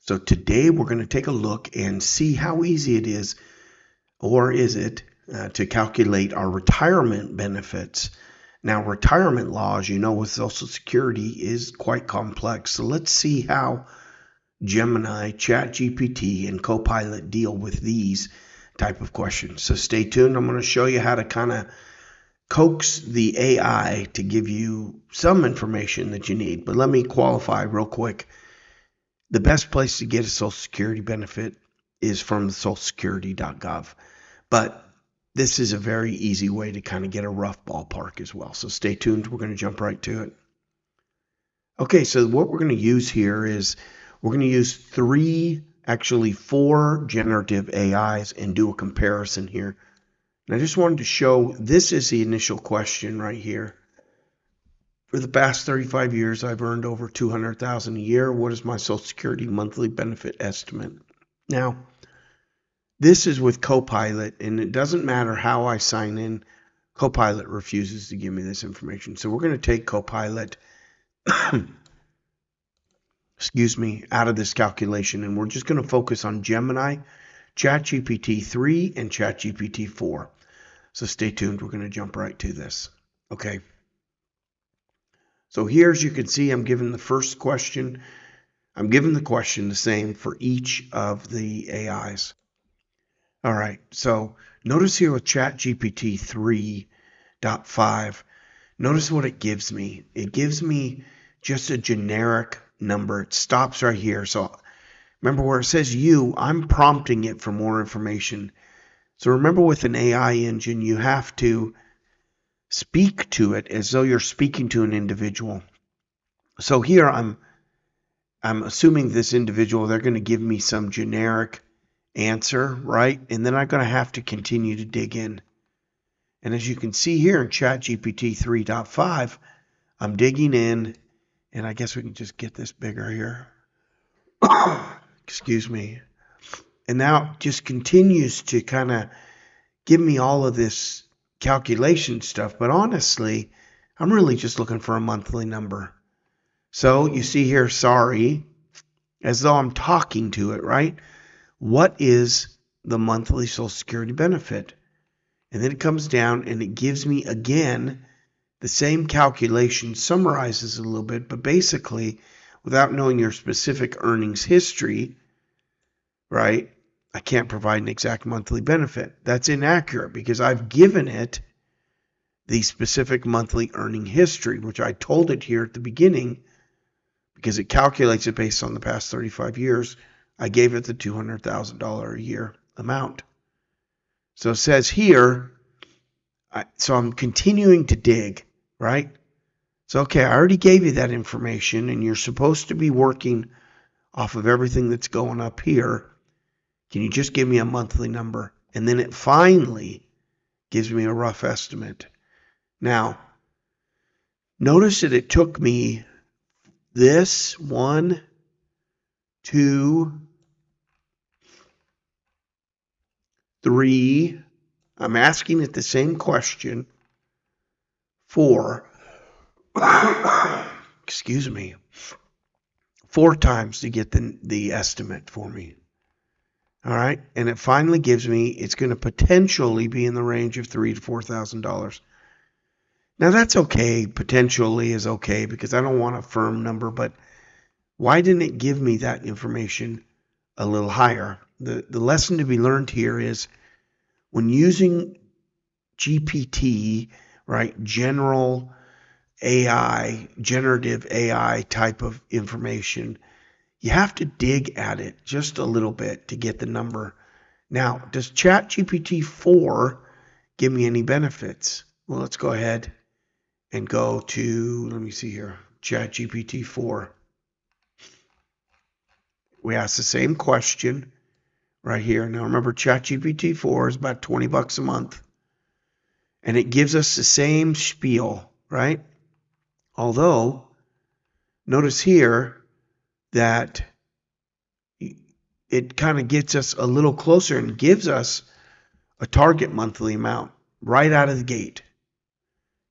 So today we're going to take a look and see how easy it is, or is it, to calculate our retirement benefits. Now, retirement law, as you know, with Social Security is quite complex. So let's see how Gemini, ChatGPT, and Copilot deal with these type of questions. So stay tuned. I'm going to show you how to kind of coax the AI to give you some information that you need. But let me qualify real quick. The best place to get a Social Security benefit is from the socialsecurity.gov. But this is a very easy way to kind of get a rough ballpark as well. So stay tuned. We're going to jump right to it. Okay, so what we're going to use here is we're going to use four generative AIs and do a comparison here. And I just wanted to show, this is the initial question right here. For the past 35 years, I've earned over $200,000 a year. What is my Social Security monthly benefit estimate? Now, this is with Copilot, and it doesn't matter how I sign in. Copilot refuses to give me this information. So we're going to take Copilot out of this calculation, and we're just going to focus on Gemini, ChatGPT 3, and ChatGPT 4. So stay tuned. We're going to jump right to this. Okay. So here, as you can see, I'm given the first question. I'm given the question the same for each of the AIs. All right. So notice here with ChatGPT 3.5, notice what it gives me. It gives me just a generic number. It stops right here. So remember where it says you, I'm prompting it for more information. So remember, with an AI engine, you have to speak to it as though you're speaking to an individual. So here I'm assuming this individual, they're going to give me some generic answer, right? And then I'm going to have to continue to dig in. And as you can see here in ChatGPT 3.5, I'm digging in, and I guess we can just get this bigger here. Excuse me. And now it just continues to kind of give me all of this calculation stuff. But honestly, I'm really just looking for a monthly number. So you see here, sorry, as though I'm talking to it, right? What is the monthly Social Security benefit? And then it comes down and it gives me, again, the same calculation, summarizes a little bit, but basically, without knowing your specific earnings history, right, I can't provide an exact monthly benefit. That's inaccurate because I've given it the specific monthly earning history, which I told it here at the beginning, because it calculates it based on the past 35 years. I gave it the $200,000 a year amount. So it says here, so I'm continuing to dig, right? So, okay, I already gave you that information, and you're supposed to be working off of everything that's going up here. Can you just give me a monthly number? And then it finally gives me a rough estimate. Now, notice that it took me this 1, 2, 3. I'm asking it the same question. 4. Excuse me. 4 times to get the estimate for me. All right. And it finally gives me, it's going to potentially be in the range of $3,000 to $4,000. Now that's okay. Potentially is okay because I don't want a firm number, but why didn't it give me that information a little higher? The lesson to be learned here is when using GPT, right, general AI, generative AI type of information, you have to dig at it just a little bit to get the number. Now, does ChatGPT 4 give me any benefits? Well, let's go ahead and go to, let me see here, ChatGPT 4. We ask the same question right here. Now, remember, ChatGPT 4 is about $20 a month. And it gives us the same spiel, right? Although, notice here that it kind of gets us a little closer and gives us a target monthly amount right out of the gate.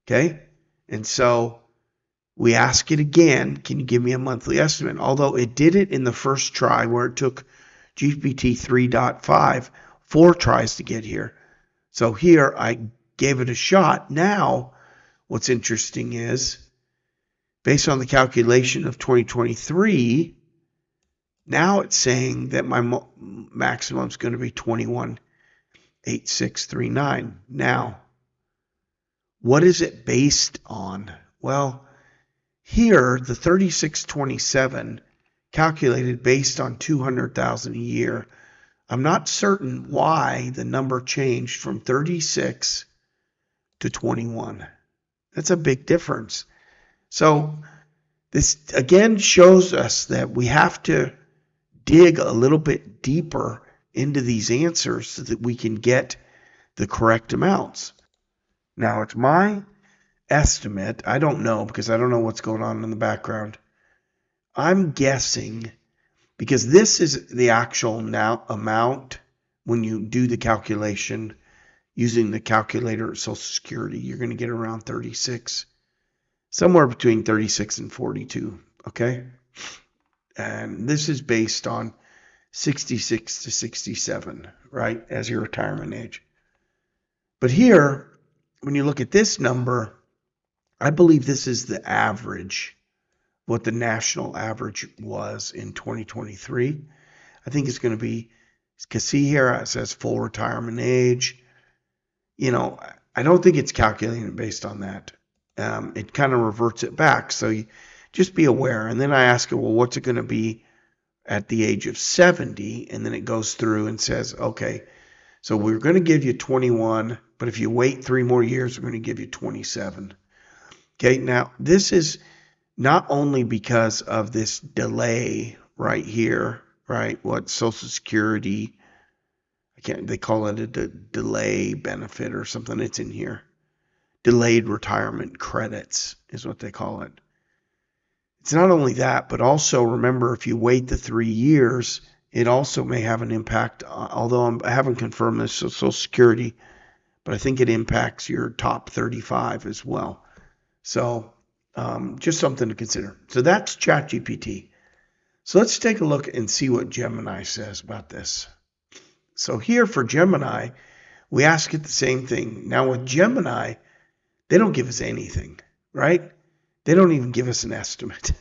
Okay? And so We ask it again, can you give me a monthly estimate? Although it did it in the first try where it took GPT 3.5 4 tries to get here. So here I gave it a shot. Now, what's interesting is, based on the calculation of 2023, now it's saying that my maximum is going to be 21,8639. Now, what is it based on? Well, here, the 3627 calculated based on 200,000 a year. I'm not certain why the number changed from 36 to 21. That's a big difference. So this again shows us that we have to dig a little bit deeper into these answers so that we can get the correct amounts. Now, it's my estimate. I don't know because I don't know what's going on in the background. I'm guessing, because this is the actual now amount when you do the calculation using the calculator at Social Security, you're going to get around 36, somewhere between 36 and 42, okay? And this is based on 66 to 67, right, as your retirement age. But here, when you look at this number, I believe this is the average, what the national average was in 2023. I think it's going to be, because see here, it says full retirement age. You know, I don't think it's calculating based on that. It kind of reverts it back. So you just be aware. And then I ask it, well, what's it going to be at the age of 70? And then it goes through and says, okay, so we're going to give you 21, but if you wait 3 more years, we're going to give you 27. Okay, now this is not only because of this delay right here, right? What Social Security, they call it a delay benefit or something. It's in here. Delayed retirement credits is what they call it. It's not only that, but also remember, if you wait the 3 years, it also may have an impact, although I haven't confirmed this, so Social Security, but I think it impacts your top 35 as well. So just something to consider. So that's ChatGPT. So let's take a look and see what Gemini says about this. So here for Gemini, we ask it the same thing. Now with Gemini, they don't give us anything, right? They don't even give us an estimate.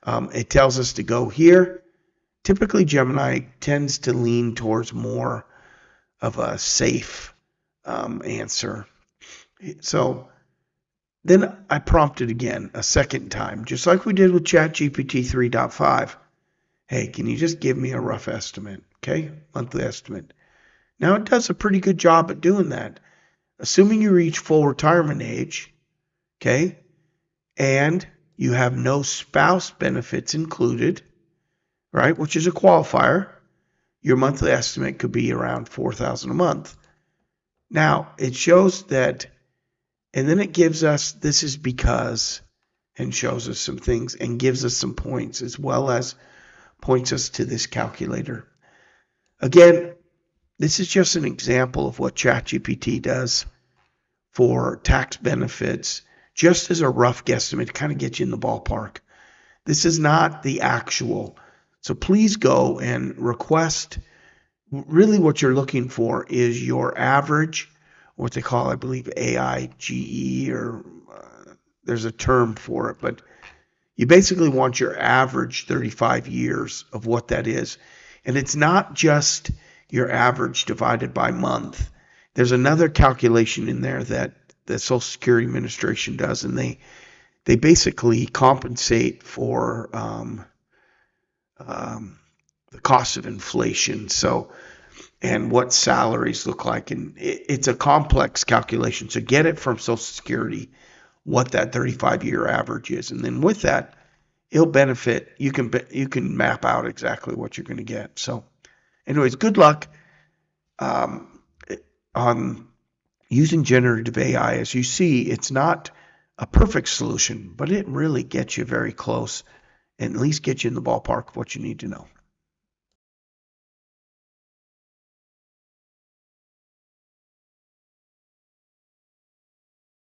It tells us to go here. Typically, Gemini tends to lean towards more of a safe answer. So then I prompted again a second time, just like we did with ChatGPT 3.5. Hey, can you just give me a rough estimate? Okay, monthly estimate. Now it does a pretty good job at doing that. Assuming you reach full retirement age, okay, and you have no spouse benefits included, right, which is a qualifier, your monthly estimate could be around $4,000 a month. Now, it shows that, and then it gives us, this is because, and shows us some things and gives us some points, as well as points us to this calculator. Again, this is just an example of what ChatGPT does for tax benefits, just as a rough guesstimate to kind of get you in the ballpark. This is not the actual. So please go and request. Really what you're looking for is your average, what they call, I believe, AIGE, or there's a term for it, but you basically want your average 35 years of what that is. And it's not just your average divided by month. There's another calculation in there that the Social Security Administration does, and they basically compensate for the cost of inflation. So, and what salaries look like, and it's a complex calculation. So get it from Social Security, what that 35-year average is, and then with that, it'll benefit. You can map out exactly what you're going to get. So, anyways, good luck on using generative AI. As you see, it's not a perfect solution, but it really gets you very close and at least gets you in the ballpark of what you need to know.